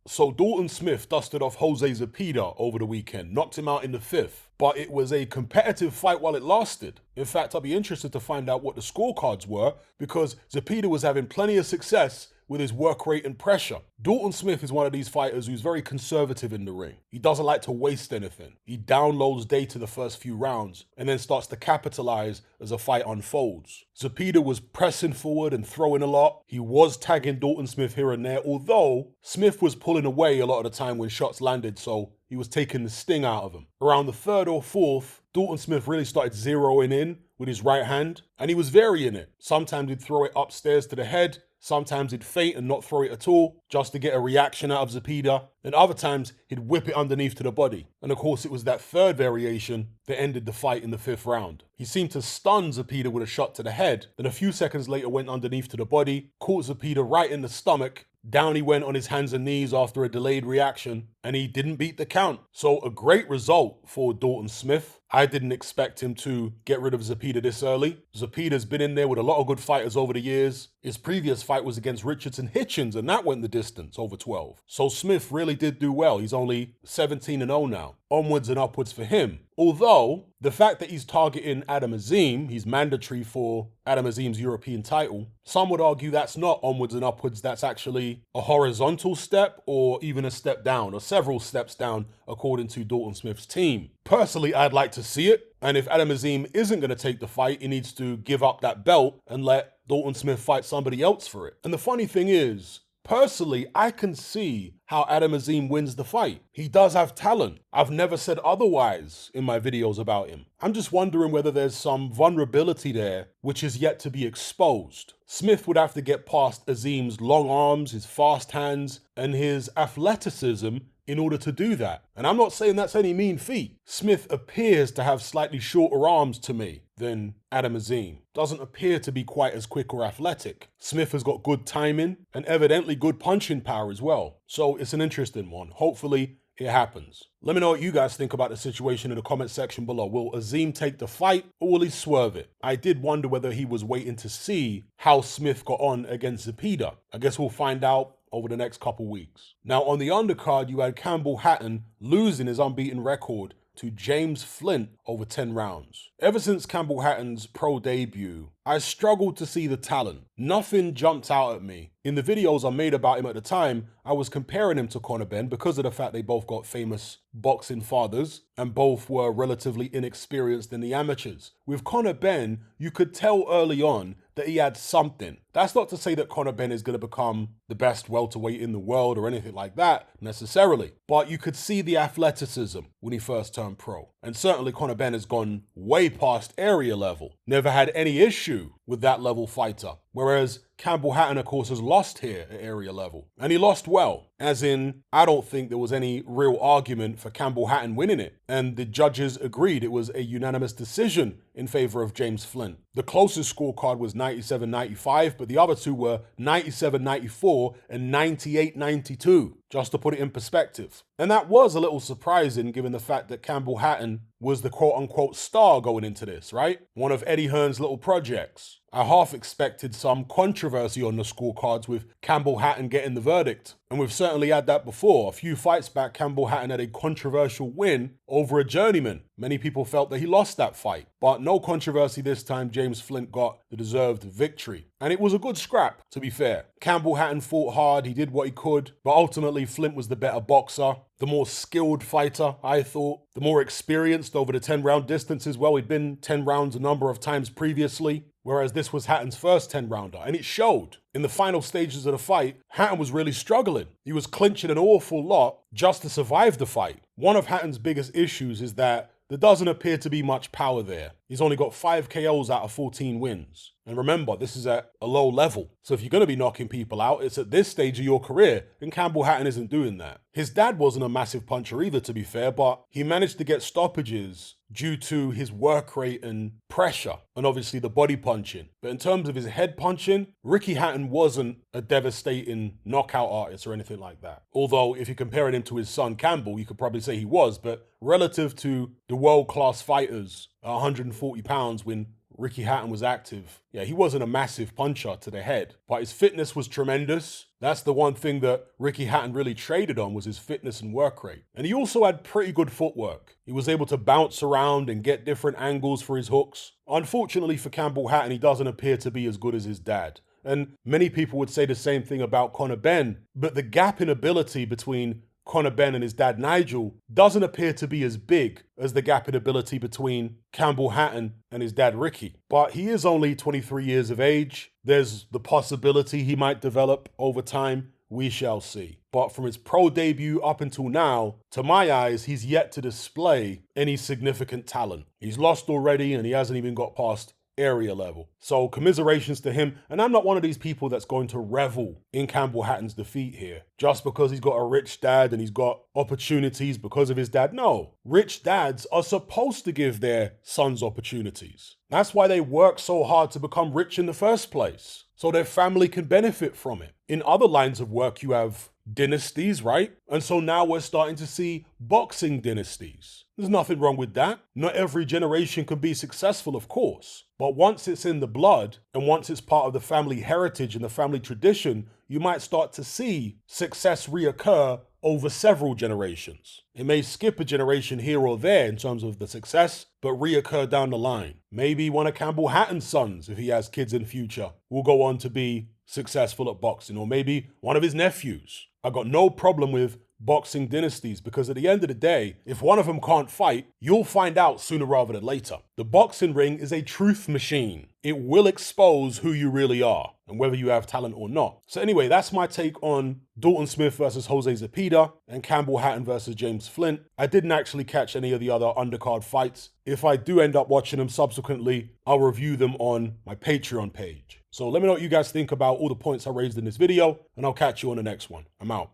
So Dalton Smith dusted off Jose Zepeda over the weekend, knocked him out in the fifth. But it was a competitive fight while it lasted. In fact, I'll be interested to find out what the scorecards were because Zepeda was having plenty of success with his work rate and pressure. Dalton Smith is one of these fighters who's very conservative in the ring. He doesn't like to waste anything. He downloads data the first few rounds and then starts to capitalize as a fight unfolds. Zepeda was pressing forward and throwing a lot. He was tagging Dalton Smith here and there, although Smith was pulling away a lot of the time when shots landed, so he was taking the sting out of him. Around the third or fourth, Dalton Smith really started zeroing in with his right hand, and he was varying it. Sometimes he'd throw it upstairs to the head, sometimes he'd feint and not throw it at all, just to get a reaction out of Zepeda, and other times he'd whip it underneath to the body. And of course it was that third variation that ended the fight in the fifth round. He seemed to stun Zepeda with a shot to the head, then a few seconds later went underneath to the body, caught Zepeda right in the stomach. Down he went on his hands and knees after a delayed reaction, and he didn't beat the count. So a great result for Dalton Smith. I didn't expect him to get rid of Zepeda this early. Zepeda's been in there with a lot of good fighters over the years. His previous fight was against Richardson Hitchens, and that went the distance, over 12. So Smith really did do well. He's only 17-0 now. Onwards and upwards for him. Although, the fact that he's targeting Adam Azim, he's mandatory for Adam Azim's European title, some would argue that's not onwards and upwards, that's actually a horizontal step or even a step down, or several steps down, according to Dalton Smith's team. Personally, I'd like to see it, and if Adam Azim isn't going to take the fight, he needs to give up that belt and let Dalton Smith fight somebody else for it. And the funny thing is, personally, I can see how Adam Azim wins the fight. He does have talent. I've never said otherwise in my videos about him. I'm just wondering whether there's some vulnerability there which is yet to be exposed. Smith would have to get past Azim's long arms, his fast hands, and his athleticism in order to do that. And I'm not saying that's any mean feat. Smith appears to have slightly shorter arms to me than Adam Azim. Doesn't appear to be quite as quick or athletic. Smith has got good timing and evidently good punching power as well. So it's an interesting one. Hopefully it happens. Let me know what you guys think about the situation in the comment section below. Will Azim take the fight or will he swerve it? I did wonder whether he was waiting to see how Smith got on against Zepeda. I guess we'll find out over the next couple weeks. Now on the undercard, you had Campbell Hatton losing his unbeaten record to James Flint over 10 rounds. Ever since Campbell Hatton's pro debut, I struggled to see the talent. Nothing jumped out at me. In the videos I made about him at the time, I was comparing him to Conor Benn because of the fact they both got famous boxing fathers and both were relatively inexperienced in the amateurs. With Conor Benn, you could tell early on that he had something. That's not to say that Conor Benn is going to become the best welterweight in the world or anything like that necessarily, but you could see the athleticism when he first turned pro. And certainly Conor Benn has gone way past area level. Never had any issue with that level fighter. Whereas Campbell Hatton, of course, has lost here at area level. And he lost well. As in, I don't think there was any real argument for Campbell Hatton winning it. And the judges agreed it was a unanimous decision in favor of James Flint. The closest scorecard was 97-95, but the other two were 97-94 and 98-92, just to put it in perspective. And that was a little surprising given the fact that Campbell Hatton was the quote-unquote star going into this, right? One of Eddie Hearn's little projects. I half expected some controversy on the scorecards with Campbell Hatton getting the verdict. And we've certainly had that before. A few fights back, Campbell Hatton had a controversial win over a journeyman. Many people felt that he lost that fight. But no controversy this time, James Flint got the deserved victory. And it was a good scrap, to be fair. Campbell Hatton fought hard, he did what he could, but ultimately Flint was the better boxer, the more skilled fighter, I thought, the more experienced over the 10-round distance as well. He'd been 10 rounds a number of times previously, whereas this was Hatton's first 10-rounder, and it showed. In the final stages of the fight, Hatton was really struggling. He was clinching an awful lot just to survive the fight. One of Hatton's biggest issues is that there doesn't appear to be much power there. He's only got 5 KOs out of 14 wins. And remember, this is at a low level. So if you're going to be knocking people out, it's at this stage of your career, and Campbell Hatton isn't doing that. His dad wasn't a massive puncher either, to be fair, but he managed to get stoppages due to his work rate and pressure, and obviously the body punching. But in terms of his head punching, Ricky Hatton wasn't a devastating knockout artist or anything like that. Although, if you're comparing him to his son Campbell, you could probably say he was, but relative to the world-class fighters at 140 pounds when Ricky Hatton was active, yeah, he wasn't a massive puncher to the head, but his fitness was tremendous. That's the one thing that Ricky Hatton really traded on, was his fitness and work rate. And he also had pretty good footwork. He was able to bounce around and get different angles for his hooks. Unfortunately for Campbell Hatton, he doesn't appear to be as good as his dad. And many people would say the same thing about Conor Benn, but the gap in ability between Conor Benn and his dad Nigel doesn't appear to be as big as the gap in ability between Campbell Hatton and his dad Ricky. But he is only 23 years of age. There's the possibility he might develop over time. We shall see. But from his pro debut up until now, to my eyes, he's yet to display any significant talent. He's lost already and he hasn't even got past area level. So commiserations to him. And I'm not one of these people that's going to revel in Campbell Hatton's defeat here just because he's got a rich dad and he's got opportunities because of his dad. No, rich dads are supposed to give their sons opportunities. That's why they work so hard to become rich in the first place, so their family can benefit from it. In other lines of work, you have dynasties, right? And so now we're starting to see boxing dynasties. There's nothing wrong with that. Not every generation can be successful, of course. But once it's in the blood and once it's part of the family heritage and the family tradition, you might start to see success reoccur over several generations. It may skip a generation here or there in terms of the success, but reoccur down the line. Maybe one of Campbell Hatton's sons, if he has kids in future, will go on to be successful at boxing, or maybe one of his nephews. I got no problem with boxing dynasties because at the end of the day, if one of them can't fight, you'll find out sooner rather than later. The boxing ring is a truth machine. It will expose who you really are and whether you have talent or not. So anyway, that's my take on Dalton Smith versus Jose Zepeda and Campbell Hatton versus James Flint. I didn't actually catch any of the other undercard fights. If I do end up watching them subsequently, I'll review them on my Patreon page. So let me know what you guys think about all the points I raised in this video, and I'll catch you on the next one. I'm out.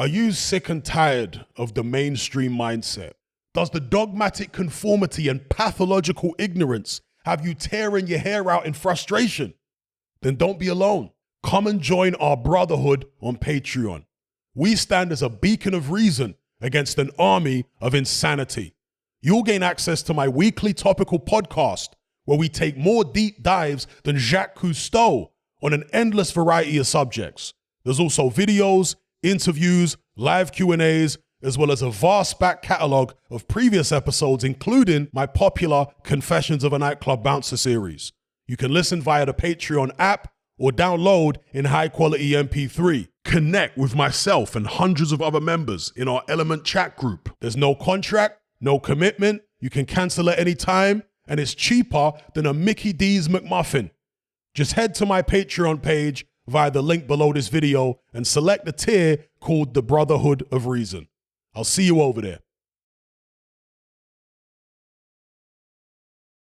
Are you sick and tired of the mainstream mindset? Does the dogmatic conformity and pathological ignorance have you tearing your hair out in frustration? Then don't be alone. Come and join our brotherhood on Patreon. We stand as a beacon of reason against an army of insanity. You'll gain access to my weekly topical podcast where we take more deep dives than Jacques Cousteau on an endless variety of subjects. There's also videos, interviews, live Q&As, as well as a vast back catalogue of previous episodes, including my popular Confessions of a Nightclub Bouncer series. You can listen via the Patreon app or download in high-quality MP3. Connect with myself and hundreds of other members in our Element chat group. There's no contract, no commitment, you can cancel at any time, and it's cheaper than a Mickey D's McMuffin. Just head to my Patreon page via the link below this video and select the tier called the Brotherhood of Reason. I'll see you over there.